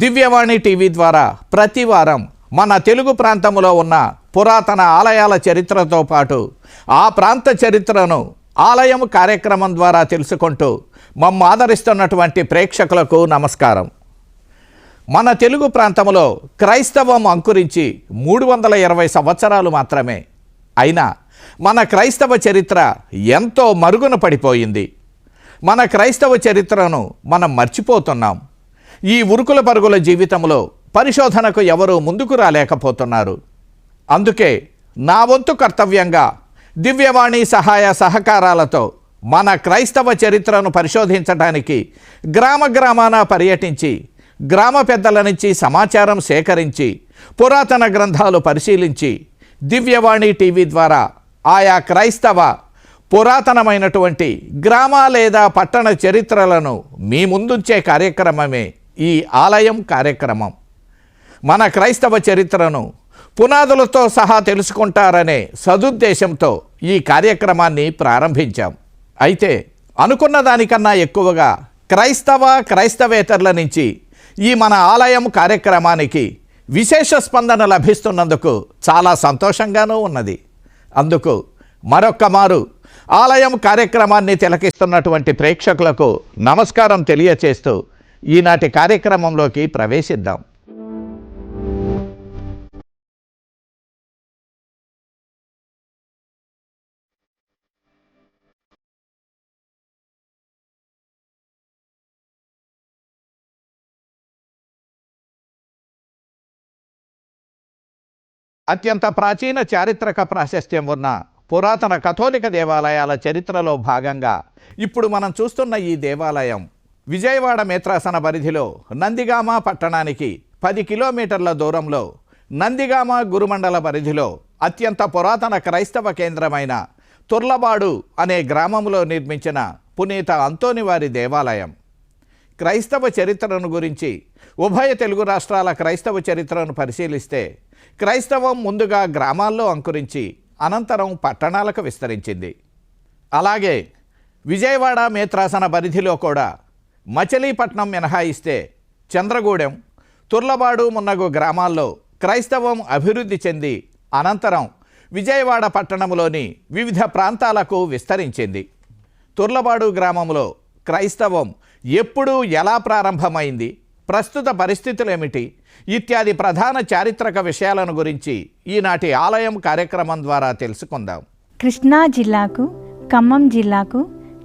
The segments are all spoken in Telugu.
దివ్యవాణి టీవీ ద్వారా ప్రతి వారం మన తెలుగు ప్రాంతంలో ఉన్న పురాతన ఆలయాల చరిత్రతో పాటు ఆ ప్రాంత చరిత్రను ఆలయం కార్యక్రమం ద్వారా తెలుసుకుంటూ మమ్మ ఆదరిస్తున్నటువంటి ప్రేక్షకులకు నమస్కారం. మన తెలుగు ప్రాంతంలో క్రైస్తవం అంకురించి 320 సంవత్సరాలు మాత్రమే. అయినా మన క్రైస్తవ చరిత్ర ఎంతో మరుగున పడిపోయింది. మన క్రైస్తవ చరిత్రను మనం మర్చిపోతున్నాం. ఈ ఉరుకుల పరుగుల జీవితంలో పరిశోధనకు ఎవరూ ముందుకు రాలేకపోతున్నారు. అందుకే నా వంతు కర్తవ్యంగా దివ్యవాణి సహాయ సహకారాలతో మన క్రైస్తవ చరిత్రను పరిశోధించడానికి గ్రామాన పర్యటించి గ్రామ పెద్దల నుంచి సమాచారం సేకరించి పురాతన గ్రంథాలు పరిశీలించి దివ్యవాణి టీవీ ద్వారా ఆయా క్రైస్తవ పురాతనమైనటువంటి గ్రామ లేదా పట్టణ చరిత్రలను మీ ముందుంచే కార్యక్రమమే ఈ ఆలయం కార్యక్రమం. మన క్రైస్తవ చరిత్రను పునాదులతో సహా తెలుసుకుంటారనే సదుద్దేశంతో ఈ కార్యక్రమాన్ని ప్రారంభించాం. అయితే అనుకున్న దానికన్నా ఎక్కువగా క్రైస్తవేతరుల నుంచి ఈ మన ఆలయం కార్యక్రమానికి విశేష స్పందన లభిస్తున్నందుకు చాలా సంతోషంగానూ ఉన్నది. అందుకు మరొక్క మారు ఆలయం కార్యక్రమాన్ని తిలకిస్తున్నటువంటి ప్రేక్షకులకు నమస్కారం తెలియచేస్తూ ఈనాటి కార్యక్రమంలోకి ప్రవేశిద్దాం. అత్యంత ప్రాచీన చారిత్రక ప్రాశస్త్యం ఉన్న పురాతన కథోలిక దేవాలయాల చరిత్రలో భాగంగా ఇప్పుడు మనం చూస్తున్న ఈ దేవాలయం విజయవాడ మేత్రాసన పరిధిలో నందిగామ పట్టణానికి 10 కిలోమీటర్ల దూరంలో నందిగామ గురుమండల పరిధిలో అత్యంత పురాతన క్రైస్తవ కేంద్రమైన తుర్లబాడు అనే గ్రామంలో నిర్మించిన పునీత అంతోనివారి దేవాలయం. క్రైస్తవ చరిత్రను గురించి ఉభయ తెలుగు రాష్ట్రాల క్రైస్తవ చరిత్రను పరిశీలిస్తే క్రైస్తవం ముందుగా గ్రామాల్లో అంకురించి అనంతరం పట్టణాలకు విస్తరించింది. అలాగే విజయవాడ మేత్రాసన పరిధిలో కూడా మచిలీపట్నం మినహాయిస్తే చంద్రగూడెం, తుర్లబాడు మున్నగు గ్రామాల్లో క్రైస్తవం అభివృద్ధి చెంది అనంతరం విజయవాడ పట్టణంలోని వివిధ ప్రాంతాలకు విస్తరించింది. తుర్లబాడు గ్రామంలో క్రైస్తవం ఎప్పుడు ఎలా ప్రారంభమైంది, ప్రస్తుత పరిస్థితులేమిటి ఇత్యాది ప్రధాన చారిత్రక విషయాలను గురించి ఈనాటి ఆలయం కార్యక్రమం ద్వారా తెలుసుకుందాం. కృష్ణా జిల్లాకు ఖమ్మం జిల్లాకు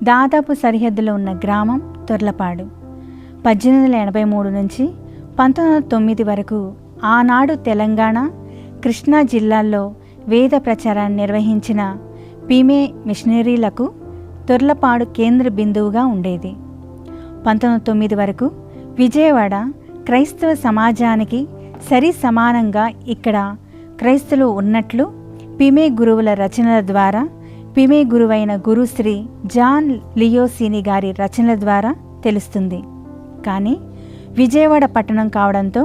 దాదాపు సరిహద్దులో ఉన్న గ్రామం తుర్లపాడు. 1883 నుంచి 1909 వరకు ఆనాడు తెలంగాణ, కృష్ణా జిల్లాల్లో వేద ప్రచారాన్ని నిర్వహించిన పీమే మిషనరీలకు తుర్లపాడు కేంద్ర బిందువుగా ఉండేది. 1909 వరకు విజయవాడ క్రైస్తవ సమాజానికి సరి సమానంగా ఇక్కడ క్రైస్తవులు ఉన్నట్లు పిమే గురువుల రచనల ద్వారా, పిమే గురువైన గురుశ్రీ జాన్ లియోసిని గారి రచనల ద్వారా తెలుస్తుంది. కానీ విజయవాడ పట్టణం కావడంతో,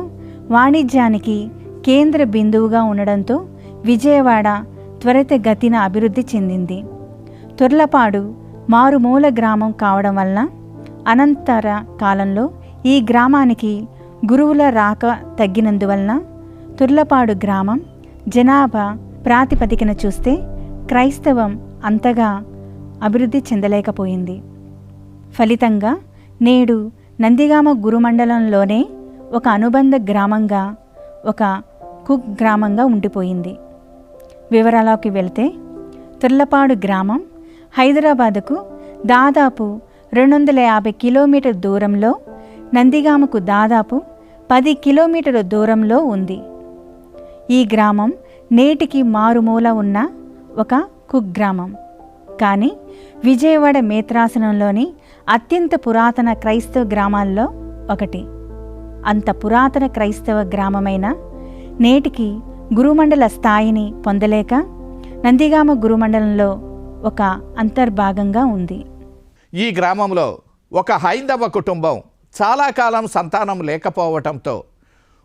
వాణిజ్యానికి కేంద్ర బిందువుగా ఉండడంతో విజయవాడ త్వరితగతిన అభివృద్ధి చెందింది. తుర్లపాడు మారుమూల గ్రామం కావడం వలన అనంతర కాలంలో ఈ గ్రామానికి గురువుల రాక తగ్గినందువలన తుర్లపాడు గ్రామం జనాభా ప్రాతిపదికన చూస్తే క్రైస్తవం అంతగా అభివృద్ధి చెందలేకపోయింది. ఫలితంగా నేడు నందిగామ గురుమండలంలోనే ఒక అనుబంధ గ్రామంగా, ఒక కుక్ గ్రామంగా ఉండిపోయింది. వివరాల్లోకి వెళ్తే తుర్లపాడు గ్రామం హైదరాబాదుకు దాదాపు 250 కిలోమీటర్ దూరంలో, నందిగామకు దాదాపు 10 కిలోమీటర్ల దూరంలో ఉంది. ఈ గ్రామం నేటికి మారుమూల ఉన్న ఒక కుగ్రామం. కానీ విజయవాడ మేత్రాసనంలోని అత్యంత పురాతన క్రైస్తవ గ్రామాల్లో ఒకటి. అంత పురాతన క్రైస్తవ గ్రామమైన నేటికి గురుమండల స్థాయిని పొందలేక నందిగామ గురుమండలంలో ఒక అంతర్భాగంగా ఉంది. ఈ గ్రామంలో ఒక హైందవ కుటుంబం చాలా కాలం సంతానం లేకపోవటంతో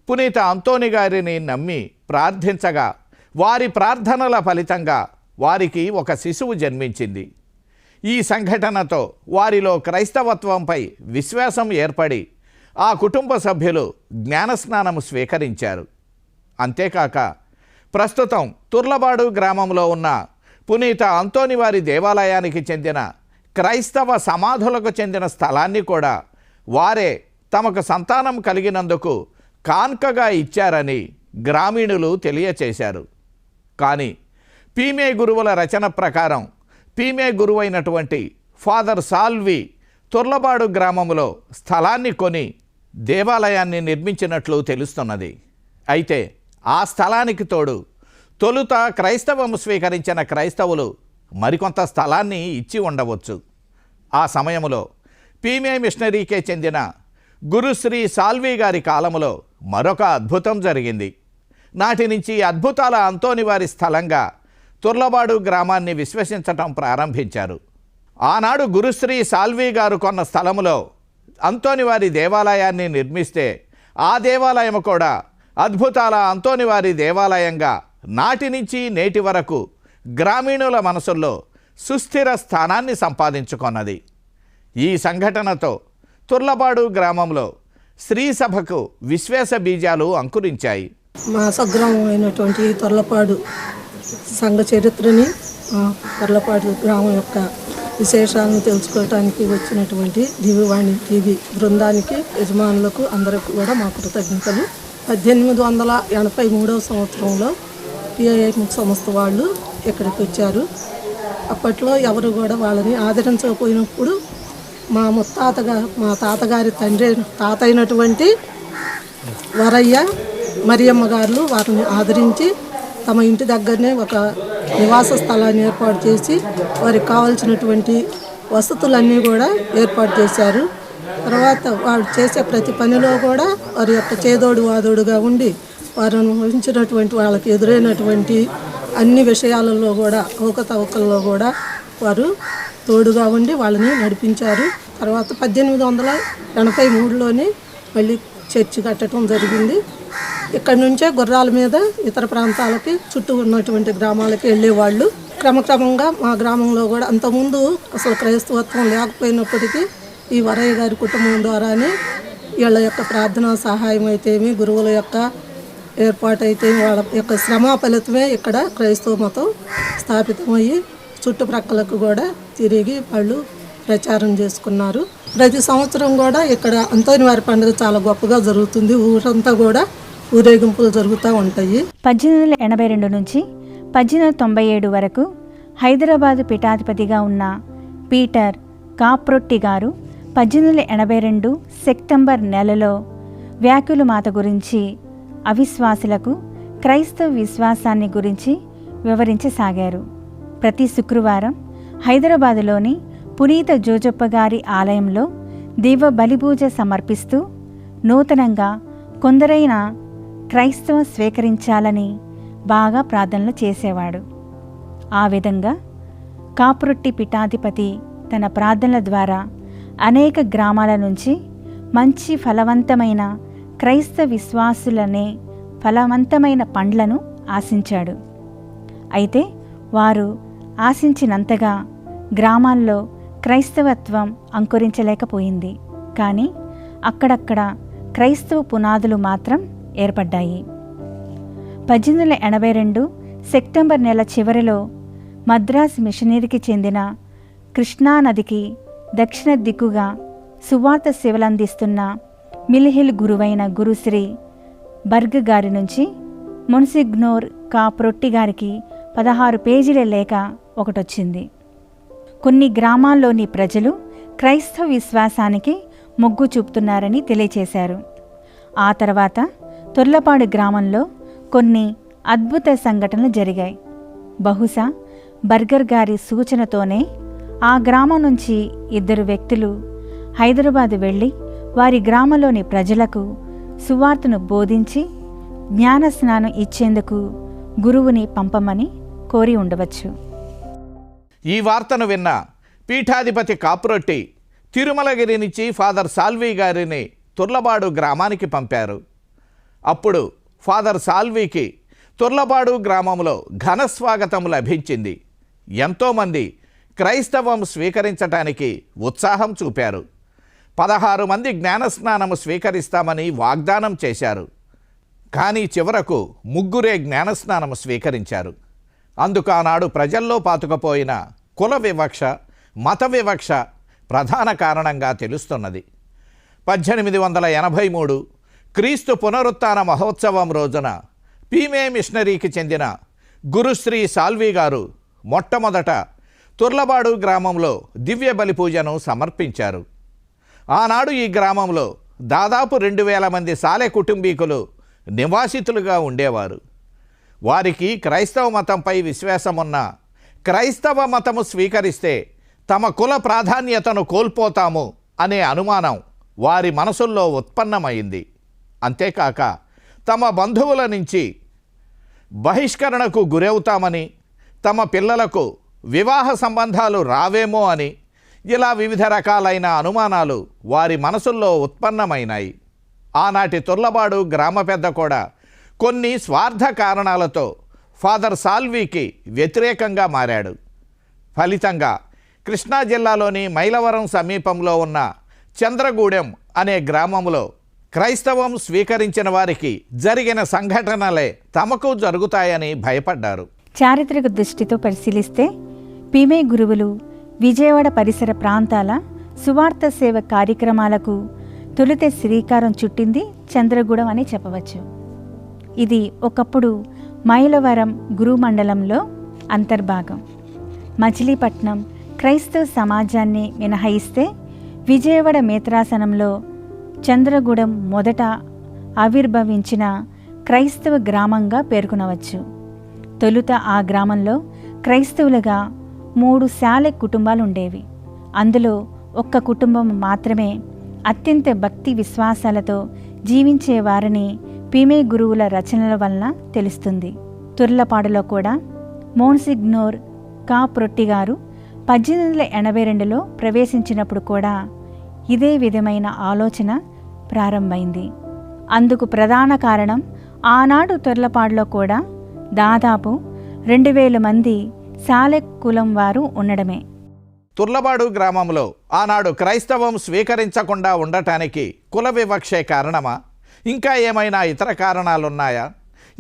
పునీత అంతోని గారిని నమ్మి ప్రార్థించగా వారి ప్రార్థనల ఫలితంగా వారికి ఒక శిశువు జన్మించింది. ఈ సంఘటనతో వారిలో క్రైస్తవత్వంపై విశ్వాసం ఏర్పడి ఆ కుటుంబ సభ్యులు జ్ఞానస్నానము స్వీకరించారు. అంతేకాక ప్రస్తుతం తుర్లబాడు గ్రామంలో ఉన్న పునీత అంతోనివారి దేవాలయానికి చెందిన క్రైస్తవ సమాధులకు చెందిన స్థలాన్ని కూడా వారే తమకు సంతానం కలిగినందుకు కాన్కగా ఇచ్చారని గ్రామీణులు తెలియచేశారు. కానీ పీమే గురువుల రచన ప్రకారం పీమే గురువైనటువంటి ఫాదర్ సాల్వి తుర్లబాడు గ్రామంలో స్థలాన్ని కొని దేవాలయాన్ని నిర్మించినట్లు తెలుస్తున్నది. అయితే ఆ స్థలానికి తోడు తొలుత క్రైస్తవం స్వీకరించిన క్రైస్తవులు మరికొంత స్థలాన్ని ఇచ్చి ఉండవచ్చు. ఆ సమయంలో పీమే మిషనరీకే చెందిన గురుశ్రీ సాల్వి గారి కాలంలో మరొక అద్భుతం జరిగింది. నాటి నుంచి అద్భుతాల అంతోనివారి స్థలంగా తుర్లబాడు గ్రామాన్ని విశ్వసించటం ప్రారంభించారు. ఆనాడు గురుశ్రీ సాల్వి గారు కొన్న స్థలములో అంతోనివారి దేవాలయాన్ని నిర్మిస్తే ఆ దేవాలయం కూడా అద్భుతాల అంతోనివారి దేవాలయంగా నాటి నుంచి నేటి వరకు గ్రామీణుల మనసుల్లో సుస్థిర స్థానాన్ని సంపాదించుకొన్నది. ఈ సంఘటనతో తుర్లబాడు గ్రామంలో శ్రీసభకు విశ్వాస బీజాలు అంకురించాయి. మా స్వగ్రామం అయినటువంటి తుర్లపాడు సంఘ చరిత్రని, తుర్లపాడు గ్రామం యొక్క విశేషాలను తెలుసుకోవడానికి వచ్చినటువంటి దివ్యవాణి టీవీ బృందానికి, యజమానులకు అందరికీ కూడా మా కృతజ్ఞతలు. 1883 సంవత్సరంలో పిఐఐ సంస్థ వాళ్ళు ఇక్కడికి వచ్చారు. అప్పట్లో ఎవరు కూడా వాళ్ళని ఆదరించకపోయినప్పుడు మా తాతగారి తాత అయినటువంటి వరయ్య మరియమ్మ గారు వారిని ఆదరించి తమ ఇంటి దగ్గరనే ఒక నివాస స్థలాన్ని ఏర్పాటు చేసి వారికి కావాల్సినటువంటి వసతులన్నీ కూడా ఏర్పాటు చేశారు. తర్వాత వారు చేసే ప్రతి పనిలో కూడా వారి యొక్క చేదోడు వాదోడుగా ఉండి వారు అనుభవించినటువంటి వాళ్ళకి ఎదురైనటువంటి అన్ని విషయాలలో కూడా అవకతవకల్లో కూడా వారు తోడుగా ఉండి వాళ్ళని నడిపించారు. తర్వాత 1883లోనే మళ్ళీ చర్చి కట్టడం జరిగింది. ఇక్కడ నుంచే గుర్రాల మీద ఇతర ప్రాంతాలకి చుట్టూ ఉన్నటువంటి గ్రామాలకి వెళ్ళేవాళ్ళు. క్రమక్రమంగా మా గ్రామంలో కూడా అంతకుముందు అసలు క్రైస్తవత్వం లేకపోయినప్పటికీ ఈ వరయ్య గారి కుటుంబం ద్వారానే వీళ్ళ యొక్క ప్రార్థనా సహాయం అయితేమి, గురువుల యొక్క ఏర్పాటు అయితే వాళ్ళ యొక్క శ్రమ ఫలితమే ఇక్కడ క్రైస్తవ మతం స్థాపితమయ్యి చుట్టుప్రక్కలకు కూడా తిరిగి వాళ్ళు ప్రచారం చేసుకున్నారు. ప్రతి సంవత్సరం కూడా ఇక్కడ అంతోనివారి పండుగ చాలా గొప్పగా జరుగుతుంది. ఊరంతా కూడా ఊరేగింపులు జరుగుతూ ఉంటాయి. 1882 నుంచి 1897 వరకు హైదరాబాదు పీఠాధిపతిగా ఉన్న పీటర్ కాప్రొట్టి గారు 1882 సెప్టెంబర్ నెలలో వ్యాకుల మాత గురించి, అవిశ్వాసులకు క్రైస్తవ విశ్వాసాన్ని గురించి వివరించసాగారు. ప్రతి శుక్రవారం హైదరాబాదులోని పునీత జోజప్ప గారి ఆలయంలో దీవ బలిపూజ సమర్పిస్తూ నూతనంగా కొందరైన క్రైస్తవం స్వీకరించాలని బాగా ప్రార్థనలు చేసేవాడు. ఆ విధంగా కాప్రొట్టి పీఠాధిపతి తన ప్రార్థనల ద్వారా అనేక గ్రామాల నుంచి మంచి ఫలవంతమైన క్రైస్తవ విశ్వాసులనే ఫలవంతమైన పండ్లను ఆశించాడు. అయితే వారు ఆశించినంతగా గ్రామాల్లో క్రైస్తవత్వం అంకురించలేకపోయింది. కానీ అక్కడక్కడ క్రైస్తవ పునాదులు మాత్రం ఏర్పడ్డాయి. 1882 సెప్టెంబర్ నెల చివరిలో మద్రాస్ మిషనరీకి చెందిన కృష్ణానదికి దక్షిణ దిక్కుగా సువార్త సేవలందిస్తున్న మిల్హిల్ గురువైన గురుశ్రీ బర్గ్ గారి నుంచి మొన్సిగ్నోర్ కాప్రొట్టి గారికి 16 పేజీల లేఖ ఒకటొచ్చింది. కొన్ని గ్రామాల్లోని ప్రజలు క్రైస్తవ విశ్వాసానికి మొగ్గు చూపుతున్నారని తెలియచేశారు. ఆ తర్వాత తుర్లపాడు గ్రామంలో కొన్ని అద్భుత సంఘటనలు జరిగాయి. బహుశా బర్గర్ గారి సూచనతోనే ఆ గ్రామం నుంచి 2 వ్యక్తులు హైదరాబాదు వెళ్ళి వారి గ్రామంలోని ప్రజలకు సువార్తను బోధించి జ్ఞానస్నానం ఇచ్చేందుకు గురువుని పంపమని కోరి ఉండవచ్చు. ఈ వార్తను విన్న పీఠాధిపతి కాప్రొట్టి తిరుమలగిరి నుంచి ఫాదర్ సాల్వి గారిని తుర్లబాడు గ్రామానికి పంపారు. అప్పుడు ఫాదర్ సాల్వికి తుర్లబాడు గ్రామంలో ఘన స్వాగతం లభించింది. ఎంతోమంది క్రైస్తవం స్వీకరించటానికి ఉత్సాహం చూపారు. 16 మంది జ్ఞానస్నానము స్వీకరిస్తామని వాగ్దానం చేశారు. కానీ చివరకు 3 జ్ఞానస్నానము స్వీకరించారు. అందుకు ఆనాడు ప్రజల్లో పాతుకుపోయిన కుల వివక్ష, మత వివక్ష ప్రధాన కారణంగా తెలుస్తున్నది. 1883 క్రీస్తు పునరుత్థాన మహోత్సవం రోజున పీమే మిషనరీకి చెందిన గురుశ్రీ సాల్వి గారు మొట్టమొదట తుర్లబాడు గ్రామంలో దివ్య బలి పూజను సమర్పించారు. ఆనాడు ఈ గ్రామంలో దాదాపు 2000 మంది సాలె కుటుంబీకులు నివాసితులుగా ఉండేవారు. వారికి క్రైస్తవ మతంపై విశ్వాసమున్న క్రైస్తవ మతము స్వీకరిస్తే తమ కుల ప్రాధాన్యతను కోల్పోతాము అనే అనుమానం వారి మనసుల్లో ఉత్పన్నమైంది. అంతేకాక తమ బంధువుల నుంచి బహిష్కరణకు గురవుతామని, తమ పిల్లలకు వివాహ సంబంధాలు రావేమో అని, ఇలా వివిధ రకాలైన అనుమానాలు వారి మనసుల్లో ఉత్పన్నమైనాయి. ఆనాటి తుర్లబాడు గ్రామ పెద్ద కూడా కొన్ని స్వార్థ కారణాలతో ఫాదర్ సాల్వీకి వ్యతిరేకంగా మారాడు. ఫలితంగా కృష్ణా జిల్లాలోని మైలవరం సమీపంలో ఉన్న చంద్రగూడెం అనే గ్రామంలో క్రైస్తవం స్వీకరించిన వారికి జరిగిన సంఘటనలే తమకు జరుగుతాయని భయపడ్డారు. చారిత్రక దృష్టితో పరిశీలిస్తే పీమే గురువులు విజయవాడ పరిసర ప్రాంతాల సువార్త సేవ కార్యక్రమాలకు తొలుత శ్రీకారం చుట్టింది చంద్రగూడెం అని చెప్పవచ్చు. ఇది ఒకప్పుడు మైలవరం గురుమండలంలో అంతర్భాగం. మచిలీపట్నం క్రైస్తవ సమాజాన్ని మినహాయిస్తే విజయవాడ మేత్రాసనంలో చంద్రగూడెం మొదట ఆవిర్భవించిన క్రైస్తవ గ్రామంగా పేర్కొనవచ్చు. తొలుత ఆ గ్రామంలో క్రైస్తవులుగా 3 శాలె కుటుంబాలు ఉండేవి. అందులో ఒక్క కుటుంబం మాత్రమే అత్యంత భక్తి విశ్వాసాలతో జీవించేవారని పీమే గురువుల రచనల వలన తెలుస్తుంది. తుర్లపాడులో కూడా మోన్సిగ్నోర్ కాప్రొట్టి గారు 1882లో ప్రవేశించినప్పుడు కూడా ఇదే విధమైన ఆలోచన ప్రారంభమైంది. అందుకు ప్రధాన కారణం ఆనాడు తుర్లపాడులో కూడా దాదాపు 2000 మంది శాలె కులం వారు ఉండడమే. తుర్లబాడు గ్రామంలో ఆనాడు క్రైస్తవం స్వీకరించకుండా ఉండటానికి కుల వివక్షే కారణమా? ఇంకా ఏమైనా ఇతర కారణాలున్నాయా?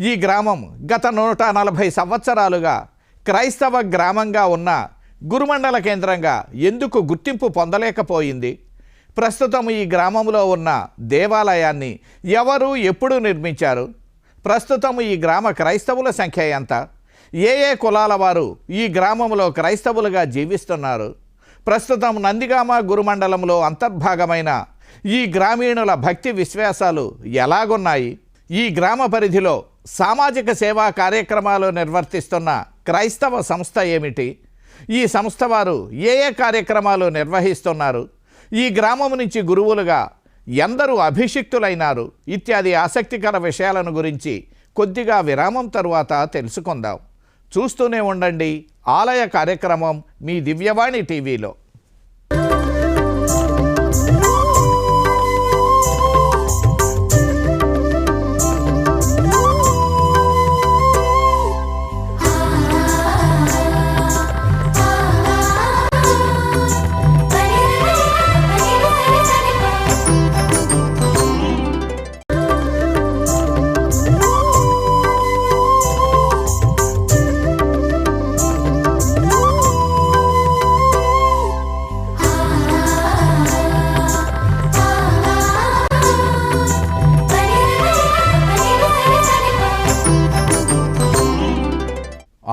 ఈ గ్రామం గత 140 సంవత్సరాలుగా క్రైస్తవ గ్రామంగా ఉన్న గురుమండల కేంద్రంగా ఎందుకు గుర్తింపు పొందలేకపోయింది? ప్రస్తుతం ఈ గ్రామంలో ఉన్న దేవాలయాన్ని ఎవరు ఎప్పుడు నిర్మించారు? ప్రస్తుతం ఈ గ్రామ క్రైస్తవుల సంఖ్య ఎంత? ఏ కులాల వారు ఈ గ్రామంలో క్రైస్తవులుగా జీవిస్తున్నారు? ప్రస్తుతం నందిగామ గురుమండలంలో అంతర్భాగమైన ఈ గ్రామీణుల భక్తి విశ్వాసాలు ఎలాగున్నాయి? ఈ గ్రామ పరిధిలో సామాజిక సేవా కార్యక్రమాలు నిర్వర్తిస్తున్న క్రైస్తవ సంస్థ ఏమిటి? ఈ సంస్థ వారు ఏ కార్యక్రమాలు నిర్వహిస్తున్నారు? ఈ గ్రామం నుంచి గురువులుగా ఎందరూ అభిషిక్తులైనారు? ఇత్యాది ఆసక్తికర విషయాలను గురించి కొద్దిగా విరామం తరువాత తెలుసుకుందాం. చూస్తూనే ఉండండి ఆలయ కార్యక్రమం మీ దివ్యవాణి టీవీలో.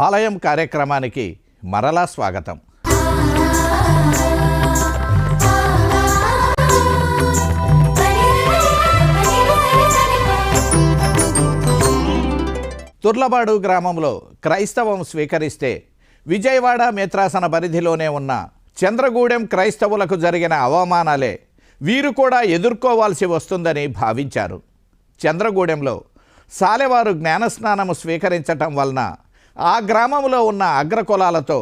ఆలయం కార్యక్రమానికి మరలా స్వాగతం. తుర్లబాడు గ్రామంలో క్రైస్తవం స్వీకరిస్తే విజయవాడ మేత్రాసన పరిధిలోనే ఉన్న చంద్రగూడెం క్రైస్తవులకు జరిగిన అవమానాలే వీరు కూడా ఎదుర్కోవాల్సి వస్తుందని భావించారు. చంద్రగూడెంలో సాలెవారు జ్ఞానస్నానము స్వీకరించటం వలన ఆ గ్రామంలో ఉన్న అగ్రకులాలతో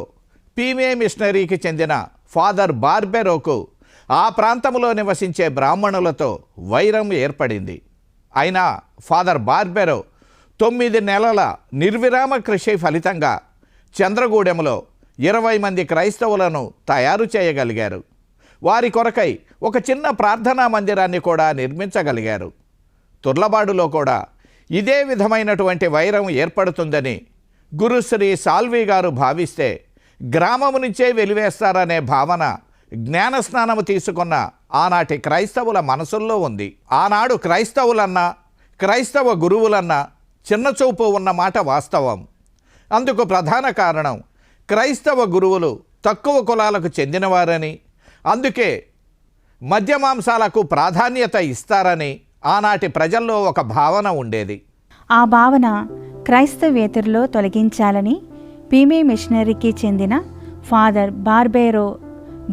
పీమే మిషనరీకి చెందిన ఫాదర్ బార్బెరోకు ఆ ప్రాంతంలో నివసించే బ్రాహ్మణులతో వైరం ఏర్పడింది. అయినా ఫాదర్ బార్బెరో 9 నెలల నిర్విరామ కృషి ఫలితంగా చంద్రగూడెంలో 20 మంది క్రైస్తవులను తయారు చేయగలిగారు. వారి కొరకై ఒక చిన్న ప్రార్థనా మందిరాన్ని కూడా నిర్మించగలిగారు. తుర్లబాడులో కూడా ఇదే విధమైనటువంటి వైరం ఏర్పడుతుందని గురుశ్రీ సాల్వి గారు భావిస్తే గ్రామము నుంచే వెలివేస్తారనే భావన జ్ఞానస్నానము తీసుకున్న ఆనాటి క్రైస్తవుల మనసుల్లో ఉంది. ఆనాడు క్రైస్తవులన్నా క్రైస్తవ గురువులన్నా చిన్నచూపు ఉన్న మాట వాస్తవం. అందుకు ప్రధాన కారణం క్రైస్తవ గురువులు తక్కువ కులాలకు చెందినవారని, అందుకే మద్యమాంసాలకు ప్రాధాన్యత ఇస్తారని ఆనాటి ప్రజల్లో ఒక భావన ఉండేది. ఆ భావన క్రైస్తవేతరులో తొలగించాలని పీమే మిషనరీకి చెందిన ఫాదర్ బార్బేరో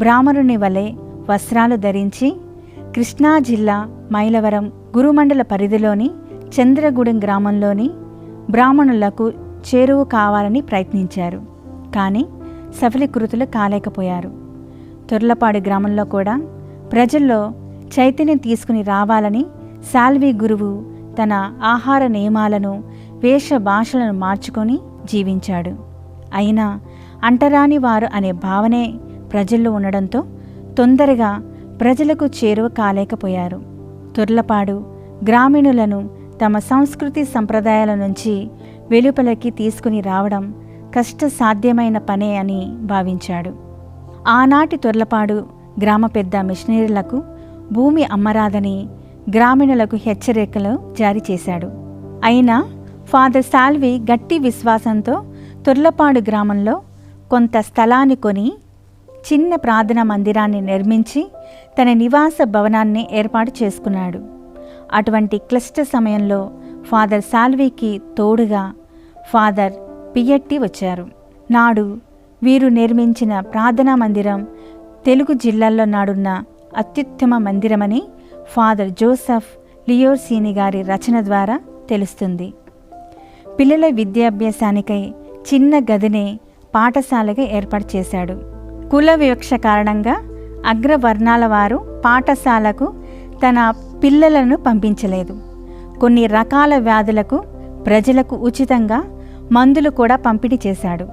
బ్రాహ్మణుని వలె వస్త్రాలు ధరించి కృష్ణా జిల్లా మైలవరం గురుమండల పరిధిలోని చంద్రగూడెం గ్రామంలోని బ్రాహ్మణులకు చేరువ కావాలని ప్రయత్నించారు. కానీ సఫలీకృతులు కాలేకపోయారు. తుర్లపాడు గ్రామంలో కూడా ప్రజల్లో చైతన్యం తీసుకుని రావాలని సాల్వి గురువు తన ఆహార నియమాలను వేష భాషలను మార్చుకొని జీవించాడు. అయినా అంటరాని వారు అనే భావనే ప్రజల్లో ఉండడంతో తొందరగా ప్రజలకు చేరువ కాలేకపోయారు. తుర్లపాడు గ్రామీణులను తమ సంస్కృతి సంప్రదాయాల నుంచి వెలుపలకి తీసుకుని రావడం కష్టసాధ్యమైన పనే అని భావించాడు. ఆనాటి తుర్లపాడు గ్రామ పెద్ద మిషనరీలకు భూమి అమ్మరాదని గ్రామీణులకు హెచ్చరికలు జారీ చేశాడు. అయినా ఫాదర్ సాల్వి గట్టి విశ్వాసంతో తుర్లపాడు గ్రామంలో కొంత స్థలాన్ని కొని చిన్న ప్రార్థనా మందిరాన్ని నిర్మించి తన నివాస భవనాన్ని ఏర్పాటు చేసుకున్నాడు. అటువంటి క్లిష్ట సమయంలో ఫాదర్ సాల్వికి తోడుగా ఫాదర్ పియట్టి వచ్చారు. నాడు వీరు నిర్మించిన ప్రార్థనా మందిరం తెలుగు జిల్లాల్లో నాడున్న అత్యుత్తమ మందిరమని ఫాదర్ జోసెఫ్ లియోర్సీని గారి రచన ద్వారా తెలుస్తుంది. పిల్లల విద్యాభ్యాసానికై చిన్న గదినే పాఠశాలగా ఏర్పాటు చేశాడు. కుల వివక్ష కారణంగా అగ్రవర్ణాల వారు పాఠశాలకు తన పిల్లలను పంపించలేదు. కొన్ని రకాల వ్యాధులకు ప్రజలకు ఉచితంగా మందులు కూడా పంపిణీ చేశాడు.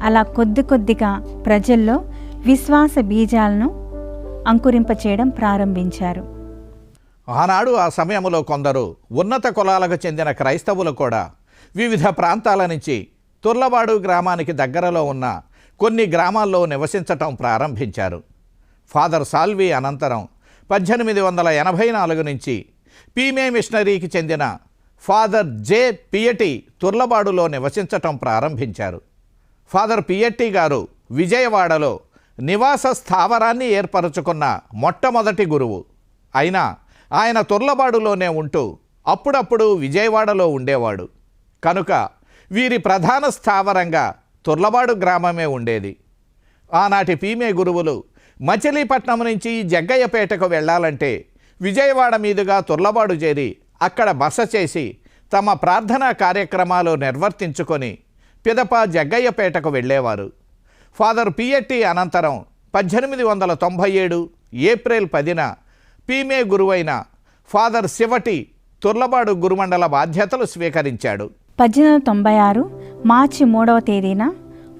అలా కొద్ది కొద్దిగా ప్రజల్లో విశ్వాస బీజాలను అంకురింపచేయడం ప్రారంభించారు. ఆనాడు ఆ సమయంలో కొందరు ఉన్నత కులాలకు చెందిన క్రైస్తవులు కూడా వివిధ ప్రాంతాల నుంచి తుర్లబాడు గ్రామానికి దగ్గరలో ఉన్న కొన్ని గ్రామాల్లో నివసించటం ప్రారంభించారు. ఫాదర్ సాల్వి అనంతరం 1884 నుంచి పీమే మిషనరీకి చెందిన ఫాదర్ జే పియటి తుర్లబాడులో నివసించటం ప్రారంభించారు. ఫాదర్ పియట్టి గారు విజయవాడలో నివాస స్థావరాన్ని ఏర్పరచుకున్న మొట్టమొదటి గురువు. అయినా ఆయన తుర్లబాడులోనే ఉంటూ అప్పుడప్పుడు విజయవాడలో ఉండేవాడు. కనుక వీరి ప్రధాన స్థావరంగా తుర్లబాడు గ్రామమే ఉండేది. ఆనాటి పీమే గురువులు మచిలీపట్నం నుంచి జగ్గయ్యపేటకు వెళ్ళాలంటే విజయవాడ మీదుగా తుర్లబాడు చేరి అక్కడ బస చేసి తమ ప్రార్థనా కార్యక్రమాలు నిర్వర్తించుకొని పిదప జగ్గయ్యపేటకు వెళ్ళేవారు. ఫాదర్ పియట్టి అనంతరం 1897 ఏప్రిల్ 10న పీమే గురువైన ఫాదర్ శివటి తుర్లబాడు గురుమండల బాధ్యతలు స్వీకరించాడు. 1896 మార్చి 3వ తేదీన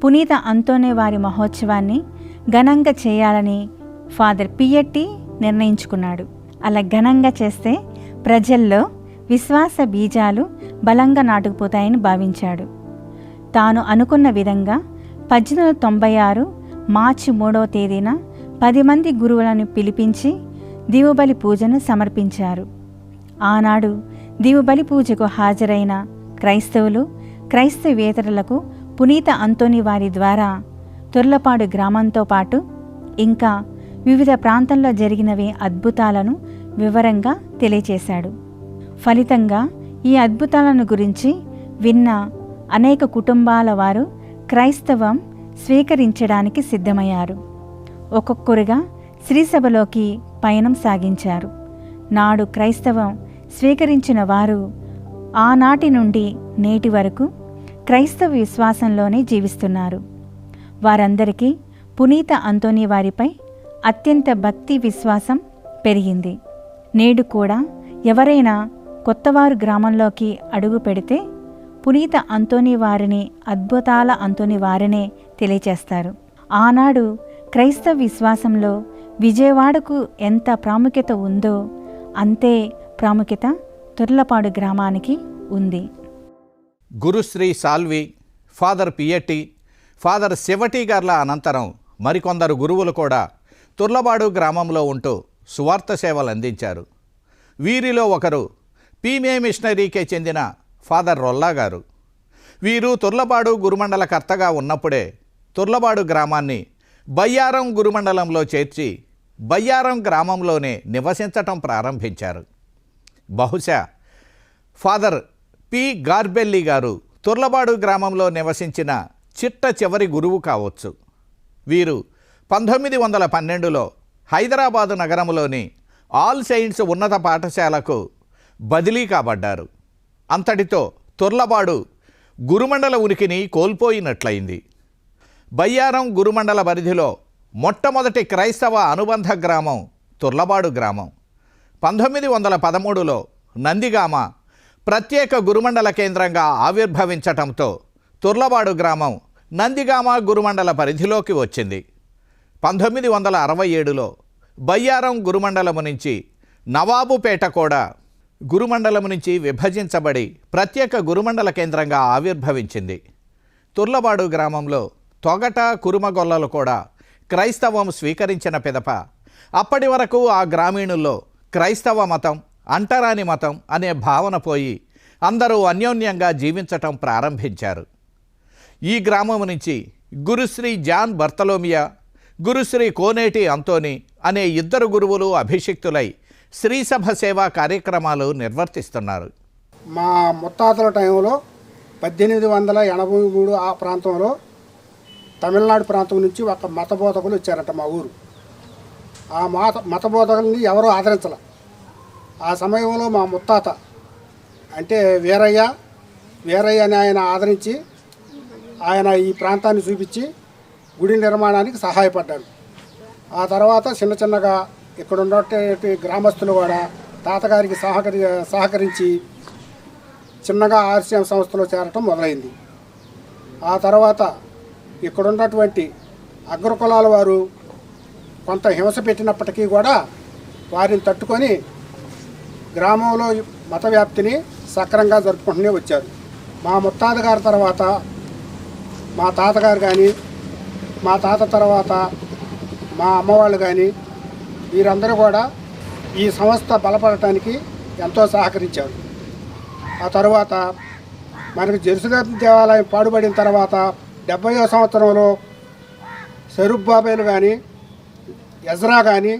పునీత అంతోనే వారి మహోత్సవాన్ని ఘనంగా చేయాలని ఫాదర్ పియట్టి నిర్ణయించుకున్నాడు. అలా ఘనంగా చేస్తే ప్రజల్లో విశ్వాస బీజాలు బలంగా నాటుకుపోతాయని భావించాడు. తాను అనుకున్న విధంగా 1896 మార్చి 3వ తేదీన 10 మంది గురువులను పిలిపించి దివుబలి పూజను సమర్పించారు. ఆనాడు దివుబలి పూజకు హాజరైన క్రైస్తవులు క్రైస్తవేతరులకు పునీత అంతోని వారి ద్వారా తుర్లపాడు గ్రామంతో పాటు ఇంకా వివిధ ప్రాంతాల్లో జరిగినవి అద్భుతాలను వివరంగా తెలియచేశాడు. ఫలితంగా ఈ అద్భుతాలను గురించి విన్న అనేక కుటుంబాల వారు క్రైస్తవం స్వీకరించడానికి సిద్ధమయ్యారు. ఒక్కొక్కరుగా శ్రీసభలోకి పయనం సాగించారు. నాడు క్రైస్తవం స్వీకరించిన వారు ఆనాటి నుండి నేటి వరకు క్రైస్తవ విశ్వాసంలోనే జీవిస్తున్నారు. వారందరికీ పునీత అంతోని వారిపై అత్యంత భక్తి విశ్వాసం పెరిగింది. నేడు కూడా ఎవరైనా కొత్తవారు గ్రామంలోకి అడుగు పెడితే పునీత అంతోని వారిని అద్భుతాల అంతోని వారినే తెలియచేస్తారు. ఆనాడు క్రైస్తవ విశ్వాసంలో విజయవాడకు ఎంత ప్రాముఖ్యత ఉందో అంతే ప్రాముఖ్యత తుర్లపాడు గ్రామానికి ఉంది. గురుశ్రీ సాల్వి, ఫాదర్ పియట్టి, ఫాదర్ శివటి గార్ల అనంతరం మరికొందరు గురువులు కూడా తుర్లపాడు గ్రామంలో ఉంటూ సువార్త సేవలు అందించారు. వీరిలో ఒకరు పీమే మిషనరీకే చెందిన ఫాదర్ రొల్లా గారు. వీరు తుర్లపాడు గురుమండల కర్తగా ఉన్నప్పుడే తుర్లపాడు గ్రామాన్ని బయ్యారం గురుమండలంలో చేర్చి బయ్యారం గ్రామంలోనే నివసించటం ప్రారంభించారు. బహుశా ఫాదర్ పి గార్బెల్లి గారు తుర్లపాడు గ్రామంలో నివసించిన చిట్ట చివరి గురువు కావచ్చు. వీరు 1912లో హైదరాబాదు నగరంలోని ఆల్ సెయింట్స్ ఉన్నత పాఠశాలకు బదిలీ కాబడ్డారు. అంతటితో తుర్లపాడు గురుమండల ఉనికిని కోల్పోయినట్లయింది. బయ్యారం గురుమండల పరిధిలో మొట్టమొదటి క్రైస్తవ అనుబంధ గ్రామం తుర్లపాడు గ్రామం. 1913లో నందిగామ ప్రత్యేక గురుమండల కేంద్రంగా ఆవిర్భవించటంతో తుర్లపాడు గ్రామం నందిగామ గురుమండల పరిధిలోకి వచ్చింది. 1967లో బయ్యారం గురుమండలము నుంచి నవాబుపేట కూడా గురుమండలము నుంచి విభజించబడి ప్రత్యేక గురుమండల కేంద్రంగా ఆవిర్భవించింది. తుర్లపాడు గ్రామంలో తొగట కురుమగొల్లలు కూడా క్రైస్తవం స్వీకరించిన పిదప అప్పటి వరకు ఆ గ్రామీణుల్లో క్రైస్తవ మతం, అంటరాని మతం అనే భావన పోయి అందరూ అన్యోన్యంగా జీవించటం ప్రారంభించారు. ఈ గ్రామం నుంచి గురుశ్రీ జాన్ బర్తలోమియా, గురుశ్రీ కోనేటి అంతోని అనే ఇద్దరు గురువులు అభిషిక్తులై శ్రీసభ సేవా కార్యక్రమాలు నిర్వర్తిస్తున్నారు. మా ముత్తాతల టైంలో 1883 ఆ ప్రాంతంలో తమిళనాడు ప్రాంతం నుంచి ఒక మతబోధకులు వచ్చారట మా ఊరు. ఆ మతబోధకుల్ని ఎవరూ ఆదరించాల. ఆ సమయంలో మా ముత్తాత అంటే వీరయ్య అని ఆయన ఆదరించి ఆయన ఈ ప్రాంతాన్ని చూపించి గుడి నిర్మాణానికి సహాయపడ్డాడు. ఆ తర్వాత చిన్న చిన్నగా ఇక్కడ ఉన్నటువంటి గ్రామస్తులు కూడా తాతగారికి సహకరించి చిన్నగా ఆర్సీఎం సంస్థలో చేరటం మొదలైంది. ఆ తర్వాత ఇక్కడ ఉన్నటువంటి అగ్రకులాల వారు కొంత హింస పెట్టినప్పటికీ కూడా వారిని తట్టుకొని గ్రామంలో మత వ్యాప్తిని సక్రమంగా జరుపుకుంటూనే వచ్చారు. మా ముత్తాత గారి తర్వాత మా తాతగారు కానీ, మా తాత తర్వాత మా అమ్మవాళ్ళు కానీ వీరందరూ కూడా ఈ సంస్థ బలపడటానికి ఎంతో సహకరించారు. ఆ తర్వాత మనకు జెరూసలేం దేవాలయం పాడుబడిన తర్వాత 70వ సంవత్సరంలో సెరుబ్బాబేలు కానీ, ఎజ్రా కానీ,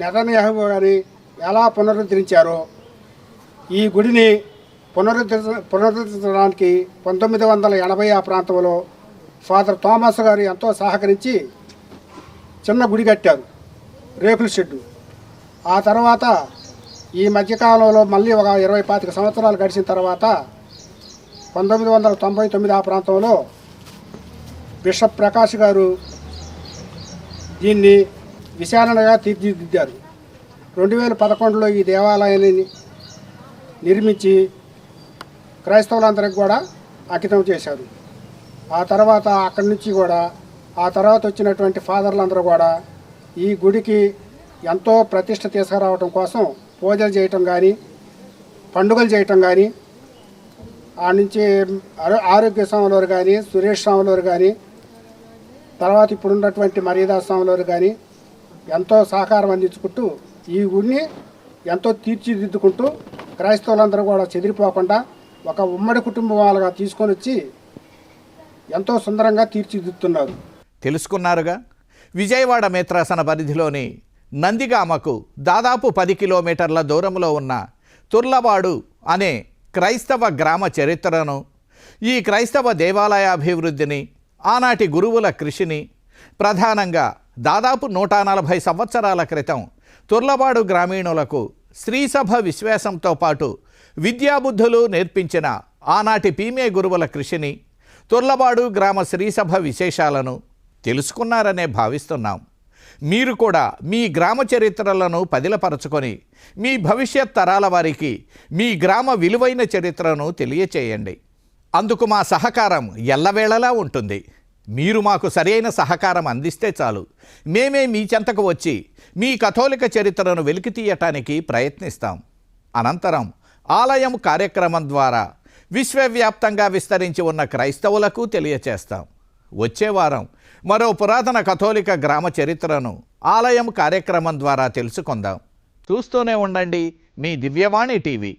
నెతన్యాహు కానీ ఎలా పునరుద్ధరించారో ఈ గుడిని పునరుద్ధరించడానికి 1980 ఆ ప్రాంతంలో ఫాదర్ థామస్ గారు ఎంతో సహకరించి చిన్న గుడి కట్టారు, రేకుల షెడ్డు. ఆ తర్వాత ఈ మధ్యకాలంలో మళ్ళీ ఒక 20-25 సంవత్సరాలు గడిచిన తర్వాత 1999 ఆ ప్రాంతంలో బిషప్ ప్రకాష్ గారు దీన్ని విశాలంగా తీర్చిదిద్దారు. 2011లో ఈ దేవాలయాన్ని నిర్మించి క్రైస్తవులందరికీ కూడా అంకితం చేశారు. ఆ తర్వాత అక్కడి నుంచి కూడా ఆ తర్వాత వచ్చినటువంటి ఫాదర్లందరూ కూడా ఈ గుడికి ఎంతో ప్రతిష్ట తీసుకురావడం కోసం పూజలు చేయటం కానీ, పండుగలు చేయటం కానీ, ఆ నుంచి ఆరోగ్య స్వాములవారు కానీ, సురేష్ స్వాములవారు కానీ, తర్వాత ఇప్పుడున్నటువంటి మర్యాదా స్వాములవారు కానీ ఎంతో సహకారం అందించుకుంటూ ఈ గుడిని ఎంతో తీర్చిదిద్దుకుంటూ క్రైస్తవులందరూ కూడా చెదిరిపోకుండా ఒక ఉమ్మడి కుటుంబం వాళ్ళగా తీసుకొని వచ్చి ఎంతో సుందరంగా తీర్చిదిద్దుతున్నారు. తెలుసుకున్నారుగా, విజయవాడ మేత్రాసన పరిధిలోని నందిగామకు దాదాపు 10 కిలోమీటర్ల దూరంలో ఉన్న తుర్లపాడు అనే క్రైస్తవ గ్రామ చరిత్రను, ఈ క్రైస్తవ దేవాలయాభివృద్ధిని, ఆనాటి గురువుల కృషిని, ప్రధానంగా దాదాపు 140 సంవత్సరాల క్రితం తుర్లపాడు గ్రామీణులకు శ్రీసభ విశ్వాసంతో పాటు విద్యాబుద్ధులు నేర్పించిన ఆనాటి పీమే గురువుల కృషిని, తుర్లపాడు గ్రామ శ్రీసభ విశేషాలను తెలుసుకున్నారనే భావిస్తున్నాం. మీరు కూడా మీ గ్రామ చరిత్రలను పదిలపరచుకొని మీ భవిష్యత్ తరాల వారికి మీ గ్రామ విలువైన చరిత్రను తెలియచేయండి. అందుకు మా సహకారం ఎల్లవేళలా ఉంటుంది. మీరు మాకు సరైన సహకారం అందిస్తే చాలు. మేమే మీ చెంతకు వచ్చి మీ కథోలిక చరిత్రను వెలికి తీయటానికి ప్రయత్నిస్తాం. అనంతరం ఆలయం కార్యక్రమం ద్వారా విశ్వవ్యాప్తంగా విస్తరించి ఉన్న క్రైస్తవులకు తెలియచేస్తాం. వచ్చే వారం మరో పురాతన కథోలిక గ్రామ చరిత్రను ఆలయం కార్యక్రమం ద్వారా తెలుసుకుందాం. చూస్తూనే ఉండండి మీ దివ్యవాణి టీవీ.